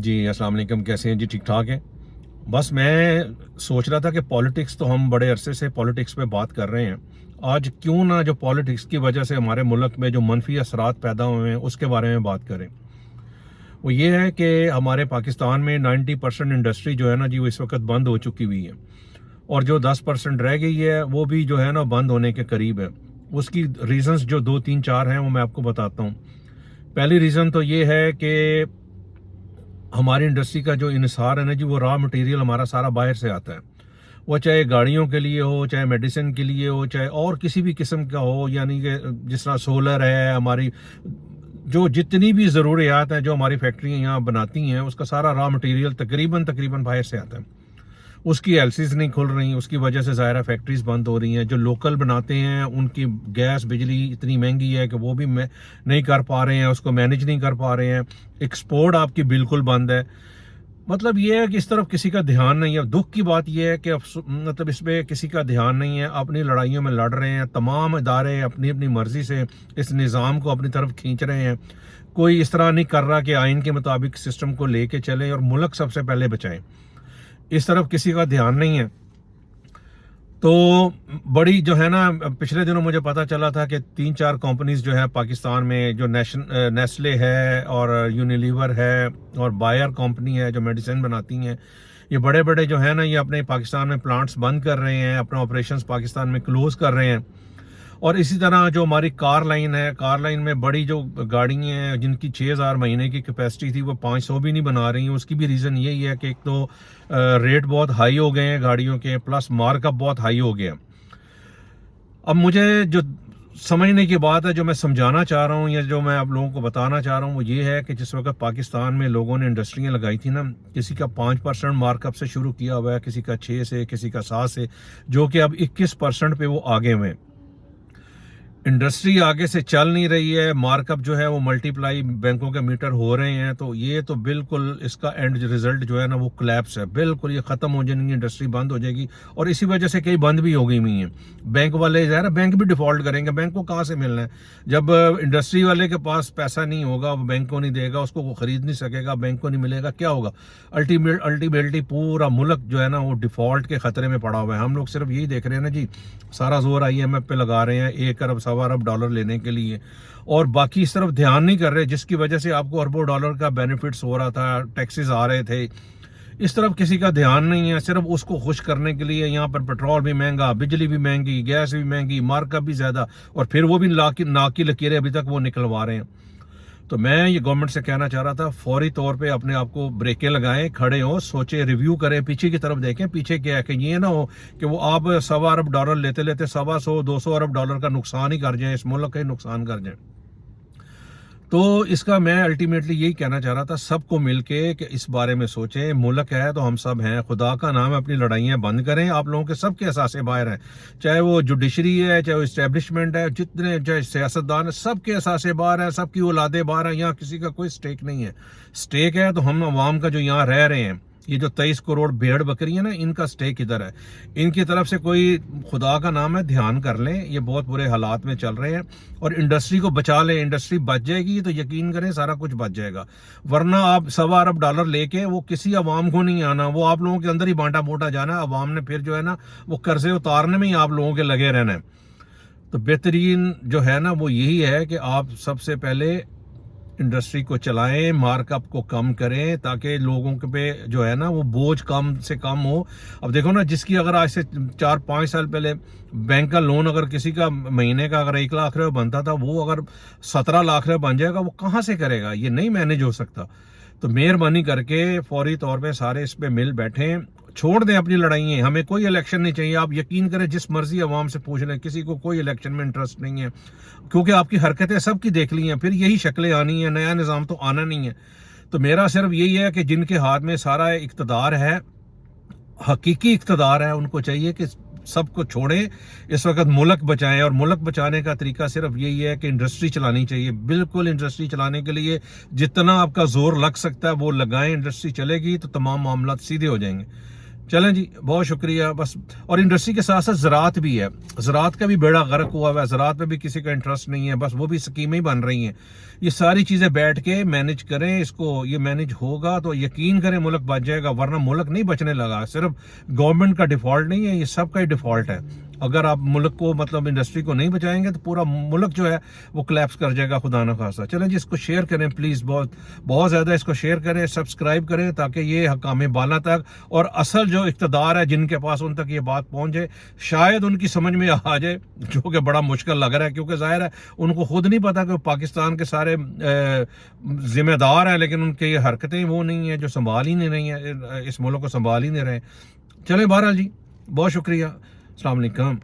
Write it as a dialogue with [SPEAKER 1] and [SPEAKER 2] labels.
[SPEAKER 1] جی अस्सलाम वालेकुम, कैसे हैं जी? ठीक ठाक हैं. बस मैं सोच रहा था कि पॉलिटिक्स तो हम बड़े अरसे से पॉलिटिक्स पे बात कर रहे हैं. आज क्यों ना जो पॉलिटिक्स की वजह से हमारे मुल्क में जो मनफी असरात पैदा हुए हैं उसके बारे में बात करें. वो ये है कि हमारे पाकिस्तान में 90% इंडस्ट्री जो है ना जी वो इस वक्त बंद हो चुकी हुई है, और जो 10% रह गई है वो भी जो है ना बंद होने के करीब है. उसकी रीजंस जो 2 3 4 हैं वो मैं आपको बताता हूँ. पहली रीज़न तो ये है कि हमारी इंडस्ट्री का जो इन्हिसार है ना जी, वो रॉ मटेरियल हमारा सारा बाहर से आता है. वो चाहे गाड़ियों के लिए हो, चाहे मेडिसिन के लिए हो, चाहे और किसी भी किस्म का हो, यानी कि जिस तरह सोलर है, हमारी जो जितनी भी ज़रूरियात हैं जो हमारी फैक्ट्रियाँ यहाँ बनाती हैं उसका सारा रॉ मटेरियल तकरीबन बाहर से आता है. उसकी एलसीज नहीं खुल रही, उसकी वजह से ज़ाहिर फैक्ट्रीज बंद हो रही हैं. जो लोकल बनाते हैं उनकी गैस बिजली इतनी महंगी है कि वो भी नहीं कर पा रहे हैं, उसको मैनेज नहीं कर पा रहे हैं. एक्सपोर्ट आपकी बिल्कुल बंद है. मतलब ये है कि इस तरफ किसी का ध्यान नहीं है. दुख की बात यह है कि मतलब इस पर किसी का ध्यान नहीं है. अपनी लड़ाइयों में लड़ रहे हैं, तमाम इदारे अपनी अपनी मर्जी से इस निज़ाम को अपनी तरफ खींच रहे हैं. कोई इस तरह नहीं कर रहा कि आइन के मुताबिक सिस्टम को लेके चलें और मुल्क सबसे पहले बचाएं. इस तरफ किसी का ध्यान नहीं है. तो बड़ी जो है ना, पिछले दिनों मुझे पता चला था कि 3 4 कंपनीज जो है पाकिस्तान में, जो नेस्ले है और यूनिलीवर है और बायर कंपनी है जो मेडिसिन बनाती हैं, ये बड़े बड़े जो है ना ये अपने पाकिस्तान में प्लांट्स बंद कर रहे हैं, अपना ऑपरेशंस पाकिस्तान में क्लोज कर रहे हैं. और इसी तरह जो हमारी कार लाइन है, कार लाइन में बड़ी जो गाड़ियाँ हैं जिनकी 6000 महीने की कैपेसिटी थी वो 500 भी नहीं बना रही हैं. उसकी भी रीज़न यही है कि एक तो रेट बहुत हाई हो गए हैं गाड़ियों के, प्लस मार्कअप बहुत हाई हो गया. अब मुझे जो समझने की बात है, जो मैं समझाना चाह रहा हूँ या जो मैं आप लोगों को बताना चाह रहा हूँ, वो ये है कि जिस वक्त पाकिस्तान में लोगों ने इंडस्ट्रियाँ लगाई थी ना, किसी का 5% मार्कअप से शुरू किया हुआ है, किसी का 6 से, किसी का 7 से, जो कि अब 21% पे वो आगे हुए. इंडस्ट्री आगे से चल नहीं रही है, मार्कअप जो है वो मल्टीप्लाई बैंकों के मीटर हो रहे हैं. तो ये तो बिल्कुल इसका एंड रिजल्ट जो है ना वो कोलैप्स है. बिल्कुल ये ख़त्म हो जाएगी, इंडस्ट्री बंद हो जाएगी. और इसी वजह से कई बंद भी हो गई हुई हैं. बैंक वाले जो है ना, बैंक भी डिफ़ॉल्ट करेंगे. बैंक को कहाँ से मिलना है जब इंडस्ट्री वाले के पास पैसा नहीं होगा, वो बैंक को नहीं देगा, उसको वो ख़रीद नहीं सकेगा, बैंक को नहीं मिलेगा, क्या होगा? अल्टीमेटली पूरा मुल्क जो है ना वो डिफ़ॉल्ट के ख़तरे में पड़ा हुआ है. हम लोग सिर्फ यही देख रहे हैं ना जी, सारा जोर IMF पे लगा रहे हैं 1 अरब सवा अरब डॉलर लेने के लिए, और बाकी इस तरफ ध्यान नहीं कर रहे, जिसकी वजह से आपको अरबों डॉलर का बेनिफिट्स हो रहा था, टैक्सेस आ रहे थे. इस तरफ किसी का ध्यान नहीं है. सिर्फ उसको खुश करने के लिए यहाँ पर पेट्रोल भी महंगा, बिजली भी महंगी, गैस भी महंगी, मार्कअप भी ज़्यादा, और फिर वो भी नाक की लकीरें अभी तक वो निकलवा रहे हैं. तो मैं ये गवर्नमेंट से कहना चाह रहा था, फौरी तौर पे अपने आप को ब्रेकें लगाएं, खड़े हो, सोचें, रिव्यू करें, पीछे की तरफ देखें पीछे क्या है, कि ये ना हो कि वो आप सवा अरब डॉलर लेते लेते 125 200 अरब डॉलर का नुकसान ही कर जाएं, इस मुल्क का ही नुकसान कर जाएं. तो इसका मैं अल्टीमेटली यही कहना चाह रहा था, सबको मिलके कि इस बारे में सोचें. मुल्क है तो हम सब हैं, खुदा का नाम है, अपनी लड़ाइयाँ बंद करें. आप लोगों के सबके असासे बाहर हैं, चाहे वो जुडिशरी है, चाहे वो इस्टेब्लिशमेंट है, जितने चाहे सियासतदान है, सबके असासे बाहर हैं, सबकी औलादे बाहर हैं. यहाँ किसी का कोई स्टेक नहीं है. स्टेक है तो हम अवाम का जो यहाँ रह रहे हैं, ये जो 23 करोड़ भेड़ बकरी है ना, इनका स्टेक इधर है. इनकी तरफ से कोई खुदा का नाम है ध्यान कर लें. ये बहुत बुरे हालात में चल रहे हैं, और इंडस्ट्री को बचा लें. इंडस्ट्री बच जाएगी तो यकीन करें सारा कुछ बच जाएगा. वरना आप सवा अरब डॉलर लेके वो किसी अवाम को नहीं आना, वो आप लोगों के अंदर ही बांटा बोटा जाना. अवाम ने फिर जो है ना वो कर्जे उतारने में ही आप लोगों के लगे रहना है. तो बेहतरीन जो है ना वो यही है कि आप सबसे पहले इंडस्ट्री को चलाएं, मार्कअप को कम करें, ताकि लोगों के पे जो है ना वो बोझ कम से कम हो. अब देखो ना, जिसकी अगर आज से 4 5 साल पहले बैंक का लोन अगर किसी का महीने का अगर 1 लाख रुपये बनता था, वो अगर 17 लाख रुपये बन जाएगा, वो कहाँ से करेगा? ये नहीं मैनेज हो सकता. तो मेहरबानी करके फौरी तौर पे सारे इस पे मिल बैठें, छोड़ दें अपनी लड़ाइयाँ. हमें कोई इलेक्शन नहीं चाहिए. आप यकीन करें, जिस मर्जी अवाम से पूछ लें, किसी को कोई इलेक्शन में इंटरेस्ट नहीं है, क्योंकि आपकी हरकतें सबकी देख ली हैं, फिर यही शक्लें आनी है, नया निज़ाम तो आना नहीं है. तो मेरा सिर्फ यही है कि जिनके हाथ में सारा इक़्तिदार है, हकीकी इक़्तिदार है, उनको चाहिए कि सबको छोड़ें, इस वक्त मुल्क बचाएं. और मुल्क बचाने का तरीका सिर्फ यही है कि इंडस्ट्री चलानी चाहिए. बिल्कुल इंडस्ट्री चलाने के लिए जितना आपका जोर लग सकता है वो लगाएं. इंडस्ट्री चलेगी तो तमाम मामला सीधे हो जाएंगे. چلیں جی بہت شکریہ بس. اور انڈسٹری کے ساتھ ساتھ زراعت بھی ہے, زراعت کا بھی بیڑا غرق ہوا ہوا ہے, زراعت پہ بھی کسی کا انٹرسٹ نہیں ہے, بس وہ بھی اسکیمیں بن رہی ہیں. یہ ساری چیزیں بیٹھ کے مینج کریں اس کو, یہ مینج ہوگا تو یقین کریں ملک بچ جائے گا, ورنہ ملک نہیں بچنے لگا. صرف گورنمنٹ کا ڈیفالٹ نہیں ہے, یہ سب کا ہی ڈیفالٹ ہے. اگر آپ ملک کو مطلب انڈسٹری کو نہیں بچائیں گے تو پورا ملک جو ہے وہ کلیپس کر جائے گا خدا نہ خواستہ. چلیں جی اس کو شیئر کریں پلیز, بہت بہت زیادہ اس کو شیئر کریں, سبسکرائب کریں تاکہ یہ حکام بالا تک اور اصل جو اقتدار ہے جن کے پاس ان تک یہ بات پہنچ جائے, شاید ان کی سمجھ میں آ جائے, جو کہ بڑا مشکل لگ رہا ہے کیونکہ ظاہر ہے ان کو خود نہیں پتا کہ وہ پاکستان کے سارے ذمہ دار ہیں, لیکن ان کی یہ حرکتیں وہ نہیں ہیں جو سنبھال ہی نہیں رہی ہیں, اس ملک کو سنبھال ہی نہیں رہے. چلیں بہرحال جی بہت شکریہ, السلام علیکم.